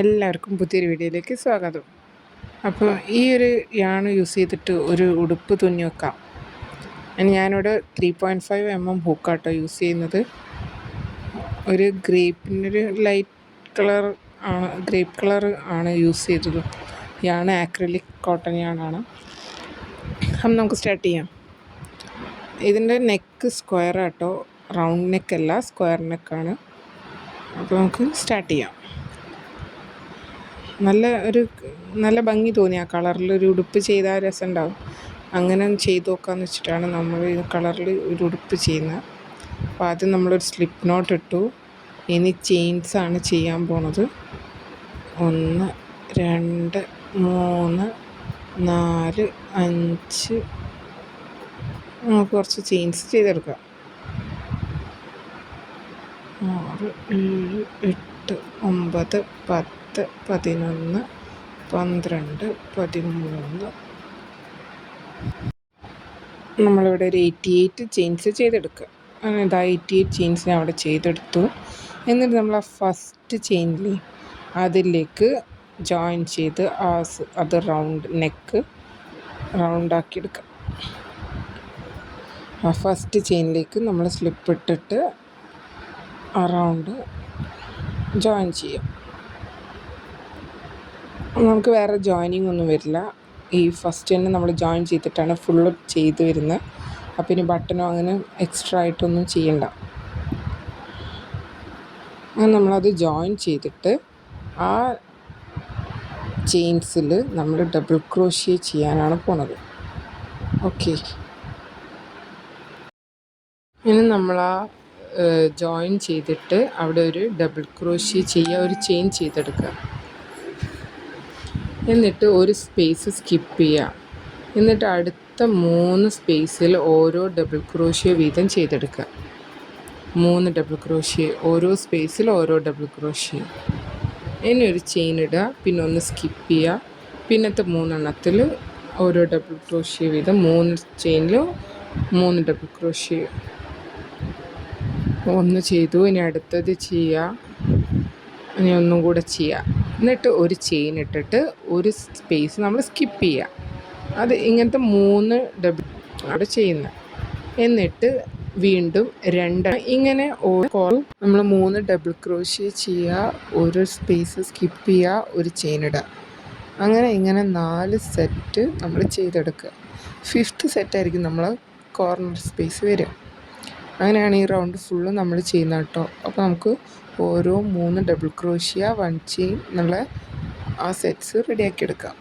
എല്ലാവർക്കും പുതിയൊരു വീഡിയോയിലേക്ക് സ്വാഗതം. അപ്പോൾ ഈ ഒരു യാണ് യൂസ് ചെയ്തിട്ട് ഒരു ഉടുപ്പ് തുന്നി വെക്കാം. ഞാനിവിടെ 3.5 mm ഹൂക്കാട്ടോ യൂസ് ചെയ്യുന്നത്. ഒരു ഗ്രേപ്പിനൊരു ലൈറ്റ് കളർ ആണ്, ഗ്രേപ്പ് കളർ ആണ് യൂസ് ചെയ്തത്. യാണ് ആക്രിലിക് കോട്ടൺ യാണാണ്. അപ്പം നമുക്ക് സ്റ്റാർട്ട് ചെയ്യാം. ഇതിൻ്റെ നെക്ക് സ്ക്വയർ ആട്ടോ, റൗണ്ട് നെക്കല്ല, സ്ക്വയർ നെക്കാണ്. അപ്പോൾ നമുക്ക് സ്റ്റാർട്ട് ചെയ്യാം. നല്ല ഭംഗി തോന്നി ആ കളറിൽ ഒരു ഉടുപ്പ് ചെയ്താൽ രസമുണ്ടാവും. അങ്ങനെ ചെയ്ത് നോക്കാമെന്ന് വെച്ചിട്ടാണ് നമ്മൾ ഈ കളറിൽ ഒരു ഉടുപ്പ് ചെയ്യുന്നത്. അപ്പോൾ ആദ്യം നമ്മളൊരു സ്ലിപ്പ് നോട്ട് ഇട്ടു. ഇനി ചെയിൻസാണ് ചെയ്യാൻ പോണത്. 1 2 3 4 5 നമുക്ക് കുറച്ച് ചെയിൻസ് ചെയ്തെടുക്കാം. 6 7 8 9 10 11 12 13. നമ്മളിവിടെ ഒരു 88 ചെയിൻസ് ചെയ്തെടുക്കുക. അങ്ങനെ 88 ചെയിൻസിനെ അവിടെ ചെയ്തെടുത്തു. എന്നിട്ട് നമ്മൾ ആ ഫസ്റ്റ് ചെയിനിൽ അതിലേക്ക് ജോയിൻ ചെയ്ത് അത് റൗണ്ട് നെക്ക് റൗണ്ടാക്കി എടുക്കുക. ആ ഫസ്റ്റ് ചെയിനിലേക്ക് നമ്മൾ സ്ലിപ്പ് ഇട്ടിട്ട് ആ റൗണ്ട് ജോയിൻ ചെയ്യാം. നമുക്ക് വേറെ ജോയിനിങ് ഒന്നും വരില്ല. ഈ ഫസ്റ്റ് തന്നെ നമ്മൾ ജോയിൻ ചെയ്തിട്ടാണ് ഫുള്ള് ചെയ്ത് വരുന്നത്. അപ്പം ഇനി ബട്ടനോ അങ്ങനെ എക്സ്ട്രാ ആയിട്ടൊന്നും ചെയ്യണ്ട. അങ്ങനെ നമ്മളത് ജോയിൻ ചെയ്തിട്ട് ആ ചെയിൻസിൽ നമ്മൾ ഡബിൾ ക്രോഷ്യ ചെയ്യാനാണ് പോണത്. ഓക്കെ, ഇനി നമ്മൾ ആ ജോയിൻ ചെയ്തിട്ട് അവിടെ ഒരു ഡബിൾ ക്രോഷ്യ ചെയ്യുക, ഒരു ചെയിൻ ചെയ്തെടുക്കുക. എന്നിട്ട് ഒരു സ്പേസ് സ്കിപ്പ് ചെയ്യുക. എന്നിട്ട് അടുത്ത 3 സ്പേസിൽ ഓരോ ഡബിൾ ക്രോഷ്യ വീതം ചെയ്തെടുക്കുക. 3 ഡബിൾ ക്രോഷ്യ, ഓരോ സ്പേസിൽ ഓരോ ഡബിൾ ക്രോഷ്യ. ഇനി ഒരു ചെയിൻ ഇടുക, പിന്നെ ഒന്ന് സ്കിപ്പ് ചെയ്യുക. പിന്നത്തെ 3 എണ്ണത്തിൽ ഓരോ ഡബിൾ ക്രോഷ്യ വീതം 3 ചെയിനിൽ 3 ഡബിൾ ക്രോഷ്യ. ഒന്ന് ചെയ്തു, ഇനി അടുത്തത് ചെയ്യുക, ഇനി ഒന്നും കൂടെ ചെയ്യുക. എന്നിട്ട് ഒരു ചെയിൻ ഇട്ടിട്ട് ഒരു സ്പേസ് നമ്മൾ സ്കിപ്പ് ചെയ്യുക. അത് ഇങ്ങനത്തെ 3 ഡബിൾ അവിടെ ചെയ്യുന്നത്. എന്നിട്ട് വീണ്ടും 2 ഇങ്ങനെ നമ്മൾ 3 ഡബിൾ ക്രോഷ്യ ചെയ്യുക, ഒരു സ്പേസ് സ്കിപ്പ് ചെയ്യുക, ഒരു ചെയിൻ ഇടുക. ഇങ്ങനെ 4 സെറ്റ് നമ്മൾ ചെയ്തെടുക്കുക. 5th സെറ്റായിരിക്കും നമ്മൾ കോർണർ സ്പേസ് വരിക. അങ്ങനെയാണ് ഈ റൗണ്ട് ഫുള്ള് നമ്മൾ ചെയ്യുന്നത് കേട്ടോ. അപ്പോൾ നമുക്ക് ഓരോ 3 ഡബിൾ ക്രോഷ്യ 1 ചെയിൻ എന്നുള്ള ആ സെറ്റ്സ് റെഡിയാക്കി എടുക്കാം.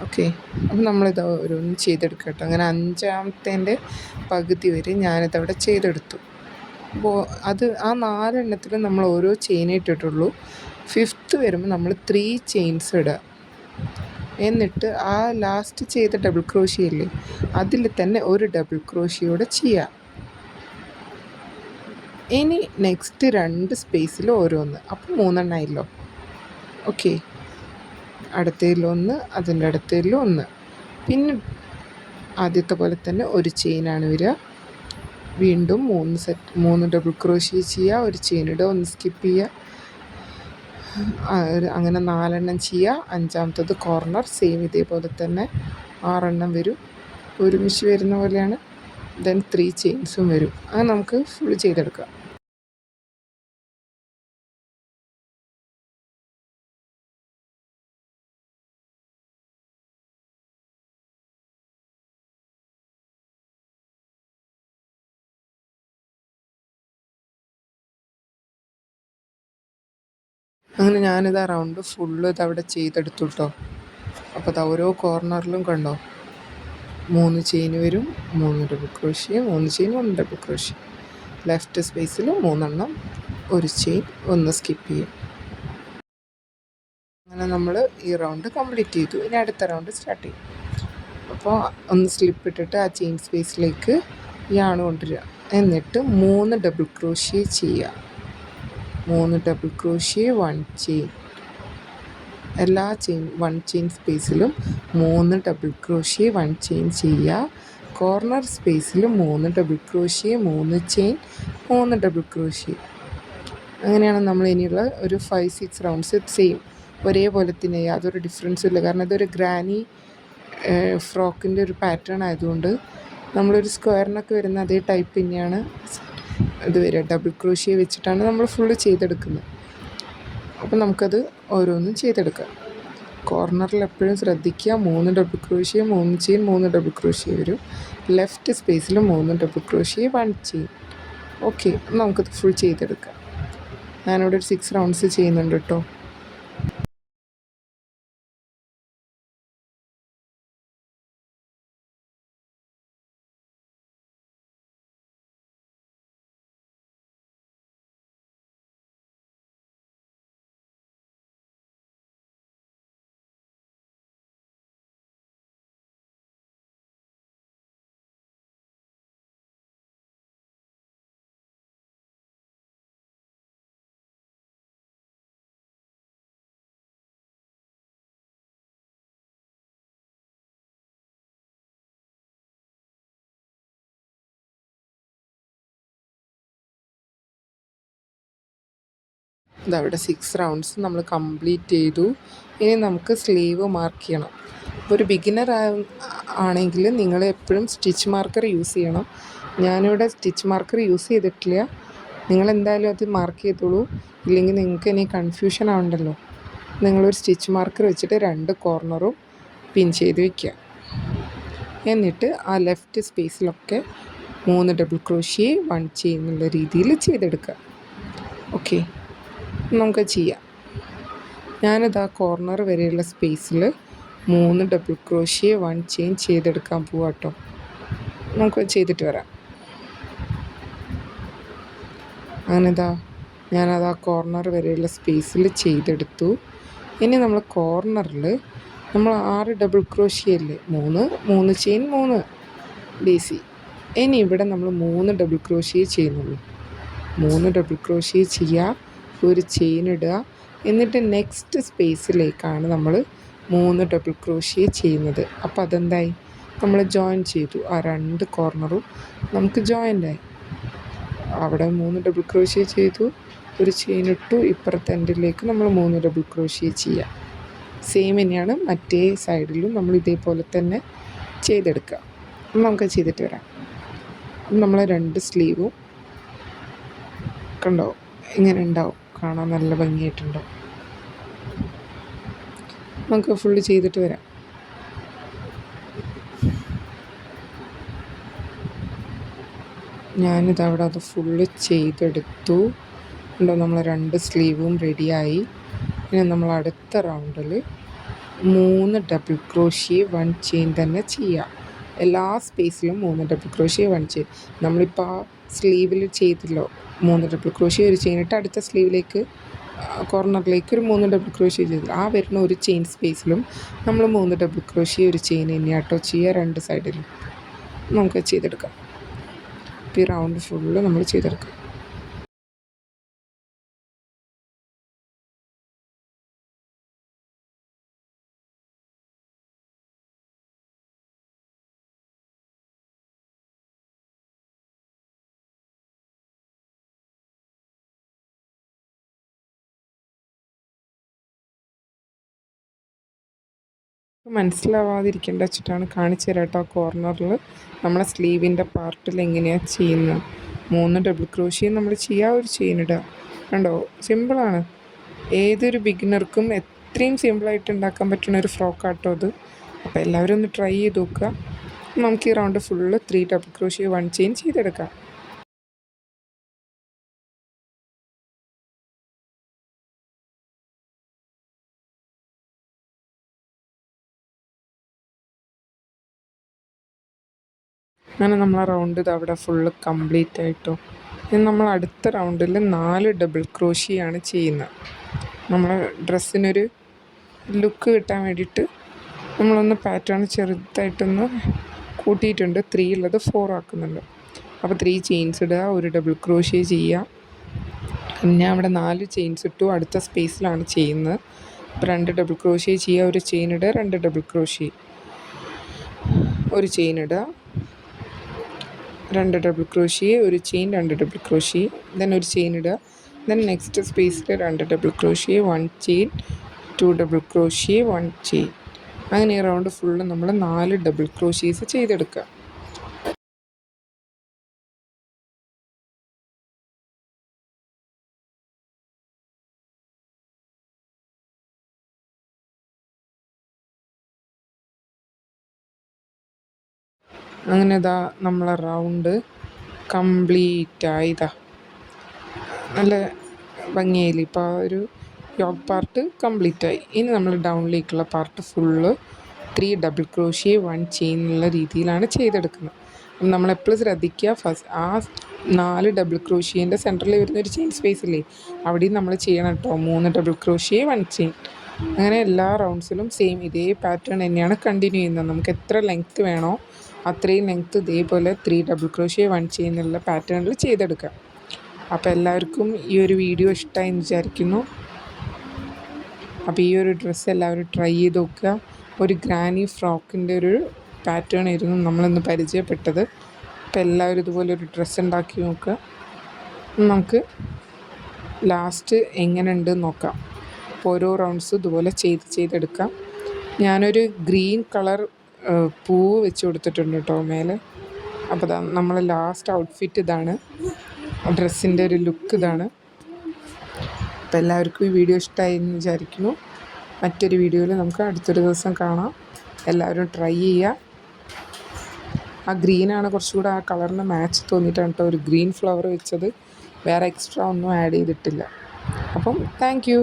ഓക്കെ, അപ്പം നമ്മളിത് ഓരോന്ന് ചെയ്തെടുക്കാം കേട്ടോ. അങ്ങനെ 5ാമത്തേൻ്റെ പകുതി വരെ ഞാനിതവിടെ ചെയ്തെടുത്തു. അപ്പോൾ ആ 4 എണ്ണത്തിൽ നമ്മൾ ഓരോ ചെയിൻ ഇട്ടിട്ടുള്ളൂ. 5th വരുമ്പോൾ നമ്മൾ 3 ചെയിൻസ് ഇടുക. എന്നിട്ട് ആ ലാസ്റ്റ് ചെയ്ത ഡബിൾ ക്രോഷ്യ ഇല്ലേ, അതിൽ തന്നെ ഒരു ഡബിൾ ക്രോഷ്യോടെ ചെയ്യുക. ഇനി നെക്സ്റ്റ് 2 സ്പേസിൽ ഓരോന്ന്, അപ്പോൾ 3 എണ്ണമായല്ലോ. ഓക്കെ, അടുത്തതിലൊന്ന്, അതിൻ്റെ അടുത്തതിലൊന്ന്. പിന്നെ ആദ്യത്തെ പോലെ തന്നെ ഒരു ചെയിനാണ് വരിക. വീണ്ടും 3 ഡബിൾ ക്രോഷ്യ ചെയ്യുക, ഒരു ചെയിൻ ഇടുക, ഒന്ന് സ്കിപ്പ് ചെയ്യുക. അങ്ങനെ 4 എണ്ണം ചെയ്യുക. 5ാമത്തത് കോർണർ സെയിം ഇതേപോലെ തന്നെ 6 എണ്ണം വരും, ഒരുമിച്ച് വരുന്ന പോലെയാണ്. ദെൻ 3 ചെയിൻസും വരും. അങ്ങനെ നമുക്ക് ഫുൾ ചെയ്തെടുക്കാം. അങ്ങനെ ഞാനിത് റൗണ്ട് ഫുള്ള് ഇതവിടെ ചെയ്തെടുത്തു കേട്ടോ. അപ്പോൾ അത് ഓരോ കോർണറിലും കണ്ടോ, 3 ചെയിൻ വരും, 3 double crochet, 3 chain, 1 double crochet. Left സ്പേസിൽ 3 എണ്ണം, ഒരു ചെയിൻ, ഒന്ന് സ്കിപ്പ് ചെയ്യും. അങ്ങനെ നമ്മൾ ഈ റൗണ്ട് കംപ്ലീറ്റ് ചെയ്തു. ഇനി അടുത്ത റൗണ്ട് സ്റ്റാർട്ട് ചെയ്യും. അപ്പോൾ ഒന്ന് സ്ലിപ്പ് ഇട്ടിട്ട് ആ ചെയിൻ സ്പേസിലേക്ക് യാണ് കൊണ്ടുവരിക. എന്നിട്ട് 3 ഡബിൾ ക്രോഷ്യ ചെയ്യുക. 3 ഡബിൾ ക്രോഷ്യ, 1 ചെയിൻ. എല്ലാ 1 ചെയിൻ സ്പേസിലും 3 ഡബിൾ ക്രോഷ്യ, 1 ചെയിൻ ചെയ്യുക. കോർണർ സ്പേസിൽ 3 double crochet, 3 chain, 3 double crochet. അങ്ങനെയാണ് നമ്മൾ ഇനിയുള്ള ഒരു 5-6 റൗണ്ട്സ് സെയിം ഒരേപോലെ തന്നെ, യാതൊരു ഡിഫറൻസും ഇല്ല. കാരണം ഇതൊരു ഗ്രാനി ഫ്രോക്കിൻ്റെ ഒരു പാറ്റേൺ ആയതുകൊണ്ട് നമ്മളൊരു സ്ക്വയറിനൊക്കെ വരുന്ന അതേ ടൈപ്പ് തന്നെയാണ് ഇത് വരിക. ഡബിൾ ക്രോഷ്യ വെച്ചിട്ടാണ് നമ്മൾ ഫുള്ള് ചെയ്തെടുക്കുന്നത്. അപ്പം നമുക്കത് ഓരോന്നും ചെയ്തെടുക്കാം. കോർണറിൽ എപ്പോഴും ശ്രദ്ധിക്കുക, 3 double crochet, 3 chain, 3 double crochet വരും. ലെഫ്റ്റ് സ്പേസിൽ 3 ഡബിൾ ക്രോഷ്യ, 1 ചെയിൻ. ഓക്കെ, നമുക്കത് ഫുൾ ചെയ്തെടുക്കാം. ഞാനിവിടെ ഒരു 6 റൗണ്ട്സ് ചെയ്യുന്നുണ്ട് കേട്ടോ. ഇതവിടെ 6 റൗണ്ട്സ് നമ്മൾ കംപ്ലീറ്റ് ചെയ്തു. ഇനി നമുക്ക് സ്ലീവ് മാർക്ക് ചെയ്യണം. അപ്പോൾ ഒരു ബിഗിനർ ആണെങ്കിൽ നിങ്ങൾ എപ്പോഴും സ്റ്റിച്ച് മാർക്കർ യൂസ് ചെയ്യണം. ഞാനിവിടെ സ്റ്റിച്ച് മാർക്കർ യൂസ് ചെയ്തിട്ടില്ല. നിങ്ങളെന്തായാലും അത് മാർക്ക് ചെയ്തോളൂ, ഇല്ലെങ്കിൽ നിങ്ങൾക്ക് ഇനി കൺഫ്യൂഷൻ ആവണ്ടല്ലോ. നിങ്ങളൊരു സ്റ്റിച്ച് മാർക്കർ വെച്ചിട്ട് 2 കോർണറും പിൻ ചെയ്ത് വയ്ക്കുക. എന്നിട്ട് ആ ലെഫ്റ്റ് സ്പേസിലൊക്കെ 3 ഡബിൾ ക്രോഷ്യ, 1 ചെയിൻ എന്നുള്ള രീതിയിൽ ചെയ്തെടുക്കുക. ഓക്കെ, നമുക്ക് ചെയ്യാം. ഞാനിത് ആ കോർണർ വരെയുള്ള സ്പേസിൽ 3 ഡബിൾ ക്രോഷ്യ, 1 ചെയിൻ ചെയ്തെടുക്കാൻ പോവാം കേട്ടോ. നമുക്ക് ചെയ്തിട്ട് വരാം. അങ്ങനെതാ ഞാനത് ആ കോർണർ വരെയുള്ള സ്പേസിൽ ചെയ്തെടുത്തു. ഇനി നമ്മൾ കോർണറിൽ നമ്മൾ 6 ഡബിൾ ക്രോഷ്യ അല്ലേ, 3 ചെയിൻ, 3 ബേസി. ഇനി ഇവിടെ നമ്മൾ 3 ഡബിൾ ക്രോഷ്യ ചെയ്യുന്നുള്ളൂ. 3 ഡബിൾ ക്രോഷ്യ ചെയ്യുക, ഒരു ചെയിൻ ഇടുക. എന്നിട്ട് നെക്സ്റ്റ് സ്പേസിലേക്കാണ് നമ്മൾ 3 ഡബിൾ ക്രോഷ്യ ചെയ്യുന്നത്. അപ്പോൾ അതെന്തായി, നമ്മൾ ജോയിൻ ചെയ്തു. ആ 2 കോർണറും നമുക്ക് ജോയിൻ്റായി. അവിടെ 3 ഡബിൾ ക്രോഷ്യ ചെയ്തു, ഒരു ചെയിൻ ഇട്ടു. ഇപ്പുറത്തെ എൻഡിലേക്ക് നമ്മൾ 3 ഡബിൾ ക്രോഷ്യ ചെയ്യാം. സെയിം തന്നെയാണ് മറ്റേ സൈഡിലും നമ്മൾ ഇതേപോലെ തന്നെ ചെയ്തെടുക്കുക. നമുക്ക് ചെയ്തിട്ട് വരാം. നമ്മൾ 2 സ്ലീവും കണ്ടോ ഇങ്ങനെ ഉണ്ടാവും, കാണാൻ നല്ല ഭംഗിയായിട്ടുണ്ടാവും. നമുക്ക് ഫുള്ള് ചെയ്തിട്ട് വരാം. ഞാനിതവിടെ അത് ഫുള്ള് ചെയ്തെടുത്തു. ഉണ്ടോ, നമ്മൾ 2 സ്ലീവും റെഡിയായി. ഇനി നമ്മൾ അടുത്ത റൗണ്ടിൽ 3 ഡബിൾ ക്രോഷ്യ, 1 ചെയിൻ തന്നെ ചെയ്യാം. എല്ലാ സ്പേസിലും 3 ഡബിൾ ക്രോഷ്യ, 1 ചെയിൻ. നമ്മളിപ്പോൾ ആ സ്ലീവിൽ ചെയ്തല്ലോ 3 ഡബിൾ ക്രോഷ്യ, ഒരു ചെയിൻ ഇട്ട് അടുത്ത സ്ലീവിലേക്ക് കോർണറിലേക്ക് ഒരു 3 ഡബിൾ ക്രോഷ്യ ചെയ്തില്ല. ആ വരുന്ന ഒരു ചെയിൻ സ്പേസിലും നമ്മൾ 3 ഡബിൾ ക്രോഷ്യ, ഒരു ചെയിൻ തന്നെയാട്ടോ ചെയ്യുക 2 സൈഡിലും. നമുക്ക് ചെയ്തെടുക്കാം. ഈ റൗണ്ട് ഫുള്ള് നമ്മൾ ചെയ്തെടുക്കാം. മനസ്സിലാവാതിരിക്കേണ്ട വെച്ചിട്ടാണ് കാണിച്ചു തരാം കേട്ടോ. കോർണറിൽ നമ്മളെ സ്ലീവിൻ്റെ പാർട്ടിൽ എങ്ങനെയാണ് ചെയ്യുന്നത്. 3 ഡബിൾ ക്രോഷ്യ നമ്മൾ ചെയ്യുക, ഒരു ചെയിൻ ഇടുക. കണ്ടോ, സിമ്പിളാണ്. ഏതൊരു ബിഗിനർക്കും എത്രയും സിമ്പിളായിട്ട് ഉണ്ടാക്കാൻ പറ്റുന്ന ഒരു ഫ്രോക്കാട്ടോ അത്. അപ്പോൾ എല്ലാവരും ഒന്ന് ട്രൈ ചെയ്ത് നോക്കുക. നമുക്ക് ഈ round full 3 double crochet, 1 chain ചെയ്തെടുക്കാം. അങ്ങനെ നമ്മൾ ആ റൗണ്ട് ഇത് അവിടെ ഫുള്ള് കംപ്ലീറ്റ് ആയിട്ടോ. ഇനി നമ്മൾ അടുത്ത റൗണ്ടിൽ 4 ഡബിൾ ക്രോഷ്യയാണ് ചെയ്യുന്നത്. നമ്മളെ ഡ്രസ്സിനൊരു ലുക്ക് കിട്ടാൻ വേണ്ടിയിട്ട് നമ്മളൊന്ന് പാറ്റേൺ ചെറുതായിട്ടൊന്ന് കൂട്ടിയിട്ടുണ്ട്. 3 ഉള്ളത് 4 ആക്കുന്നുണ്ട്. അപ്പോൾ 3 ചെയിൻസ് ഇടുക, ഒരു ഡബിൾ ക്രോഷ്യ ചെയ്യുക. പിന്നെ അവിടെ 4 ചെയിൻസ് ഇട്ടു, അടുത്ത സ്പേസിലാണ് ചെയ്യുന്നത്. അപ്പോൾ 2 ഡബിൾ ക്രോഷ്യ ചെയ്യുക, ഒരു ചെയിൻ ഇടുക, 2 ഡബിൾ ക്രോഷ്യ, ഒരു ചെയിൻ ഇടുക, 2 ഡബിൾ ക്രോഷ്യ, ഒരു ചെയിൻ, 2 ഡബിൾ ക്രോഷ്യ, ദെൻ ഒരു ചെയിൻ ഇടുക, ദെൻ നെക്സ്റ്റ് സ്പേസിൽ 2 double crochet 1 chain 2 double crochet 1 chain. അങ്ങനെ ഈ റൗണ്ട് ഫുള്ള് നമ്മൾ 4 ഡബിൾ ക്രോഷ്യേസ് ചെയ്തെടുക്കുക. അങ്ങനെ ഇതാ നമ്മളെ റൗണ്ട് കംപ്ലീറ്റായി. ഇതാ നല്ല ഭംഗിയായില്ലേ. ഇപ്പോൾ ആ ഒരു യോക്ക് പാർട്ട് കംപ്ലീറ്റായി. ഇനി നമ്മൾ ഡൗണിലേക്കുള്ള part full 3 double crochet 1 chain എന്നുള്ള രീതിയിലാണ് ചെയ്തെടുക്കുന്നത്. അപ്പം നമ്മളെപ്പോഴും ശ്രദ്ധിക്കുക, ഫസ്റ്റ് ആ 4 ഡബിൾ ക്രോഷ്യേൻ്റെ സെൻറ്ററിൽ വരുന്നൊരു ചെയിൻ സ്പേസ് ഇല്ലേ, അവിടെയും നമ്മൾ ചെയ്യണം കേട്ടോ. 3 ഡബിൾ ക്രോഷ്യ 1 ചെയിൻ. അങ്ങനെ എല്ലാ റൗണ്ട്സിലും സെയിം ഇതേ പാറ്റേൺ തന്നെയാണ് കണ്ടിന്യൂ ചെയ്യുന്നത്. നമുക്ക് എത്ര ലെങ്ത്ത് വേണോ അത്രയും ലെങ്ത്ത് ഇതേപോലെ 3 ഡബിൾ ക്രോഷ്യ 1 ചെയിൻ എന്നുള്ള പാറ്റേണിൽ ചെയ്തെടുക്കാം. അപ്പോൾ എല്ലാവർക്കും ഈ ഒരു വീഡിയോ ഇഷ്ടമായി എന്ന് വിചാരിക്കുന്നു. അപ്പോൾ ഈ ഒരു ഡ്രസ്സ് എല്ലാവരും ട്രൈ ചെയ്ത് നോക്കുക. ഒരു ഗ്രാനി ഫ്രോക്കിൻ്റെ ഒരു പാറ്റേൺ ആയിരുന്നു നമ്മളിന്ന് പരിചയപ്പെട്ടത്. അപ്പോൾ എല്ലാവരും ഇതുപോലെ ഒരു ഡ്രസ്സ് ഉണ്ടാക്കി നോക്കുക. നമുക്ക് ലാസ്റ്റ് എങ്ങനെ ഉണ്ട് നോക്കാം. ഓരോ റൗണ്ട്സ് ഇതുപോലെ ചെയ്തെടുക്കാം. ഞാനൊരു ഗ്രീൻ കളർ പൂവ് വെച്ച് കൊടുത്തിട്ടുണ്ട് കേട്ടോ മേലെ. അപ്പോൾ നമ്മളെ ലാസ്റ്റ് ഔട്ട്ഫിറ്റ് ഇതാണ്, ഡ്രസ്സിൻ്റെ ഒരു ലുക്ക് ഇതാണ്. അപ്പോൾ എല്ലാവർക്കും ഈ വീഡിയോ ഇഷ്ടമായി എന്ന് വിചാരിക്കുന്നു. മറ്റൊരു വീഡിയോയിൽ നമുക്ക് അടുത്തൊരു ദിവസം കാണാം. എല്ലാവരും ട്രൈ ചെയ്യുക. ആ ഗ്രീനാണ് കുറച്ചുകൂടെ ആ കളറിന് മാച്ച് തോന്നിയിട്ടാണ് കേട്ടോ ഒരു ഗ്രീൻ ഫ്ലവർ വെച്ചത്. വേറെ എക്സ്ട്രാ ഒന്നും ആഡ് ചെയ്തിട്ടില്ല. അപ്പം താങ്ക് യു.